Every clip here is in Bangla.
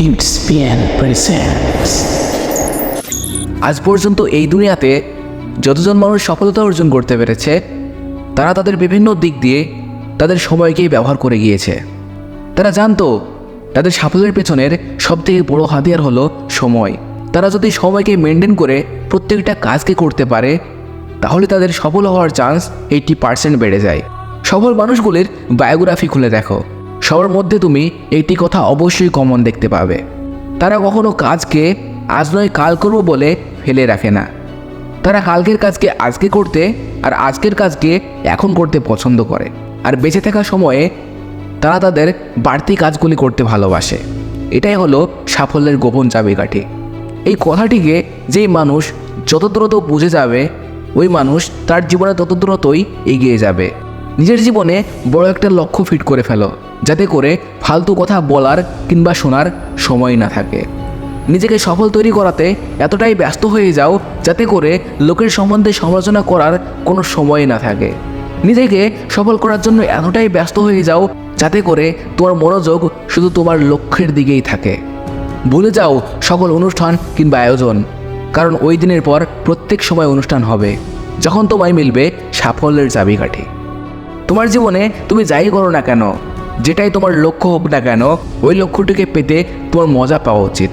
It's been presents. আজ পর্যন্ত এই দুনিয়াতে যতজন মানুষ সফলতা অর্জন করতে পেরেছে তারা তাদের বিভিন্ন দিক দিয়ে তাদের সময়কেই ব্যবহার করে গিয়েছে। তারা জানতো তাদের সাফল্যের পেছনের সবথেকে বড় হাতিয়ার হলো সময়। তারা যদি সময়কে মেনটেন করে প্রত্যেকটা কাজকে করতে পারে তাহলে তাদের সফল হওয়ার চান্স 80% বেড়ে যায়। সফল মানুষগুলির বায়োগ্রাফি খুলে দেখো, সবার মধ্যে তুমি একটি কথা অবশ্যই কমন দেখতে পাবে। তারা কখনো কাজকে আজ নয় কাল করব বলে ফেলে রাখে না। তারা কালকের কাজকে আজকে করতে আর আজকের কাজকে এখন করতে পছন্দ করে। আর বেঁচে থাকার সময়ে তারা তাদের বাড়তি কাজগুলি করতে ভালোবাসে। এটাই হলো সাফল্যের গোপন চাবিকাঠি। এই কথাটিকে যেই মানুষ যত দ্রুত বুঝে যাবে ওই মানুষ তার জীবনে তত দ্রুতই এগিয়ে যাবে। নিজের জীবনে বড় একটা লক্ষ্য ফিট করে ফেলো, যাতে করে ফালতু কথা বলার কিংবা শোনার সময় না থাকে। নিজেকে সফল তৈরি করাতে এতটাই ব্যস্ত হয়ে যাও যাতে করে লোকের সম্বন্ধে সমালোচনা করার কোনো সময় না থাকে। নিজেকে সফল করার জন্য এতটাই ব্যস্ত হয়ে যাও যাতে করে তোমার মনোযোগ শুধু তোমার লক্ষ্যের দিকেই থাকে। ভুলে যাও সকল অনুষ্ঠান কিংবা আয়োজন, কারণ ওই দিনের পর প্রত্যেক সময় অনুষ্ঠান হবে যখন তোমায় মিলবে সাফল্যের চাবিকাঠি। তোমার জীবনে তুমি যাই করো না কেন, যেটাই তোমার লক্ষ্য হোক না কেন, ওই লক্ষ্যটিকে পেতে তোমার মজা পাওয়া উচিত।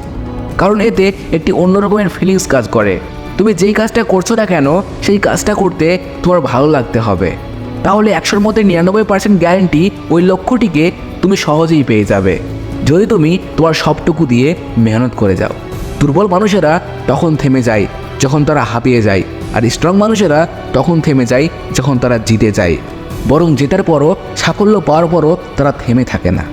কারণ এতে একটি অন্যরকমের ফিলিংস কাজ করে। তুমি যেই কাজটা করছো না কেন সেই কাজটা করতে তোমার ভালো লাগতে হবে। তাহলে 100-র মধ্যে 99% গ্যারান্টি ওই লক্ষ্যটিকে তুমি সহজেই পেয়ে যাবে, যদি তুমি তোমার সবটুকু দিয়ে মেহনত করে যাও। দুর্বল মানুষেরা তখন থেমে যায় যখন তারা হাঁপিয়ে যায়, আর স্ট্রং মানুষেরা তখন থেমে যায় যখন তারা জিতে যায়। বরং জেতার পরও, সাফল্য পাওয়ার পরও তারা থেমে থাকে না।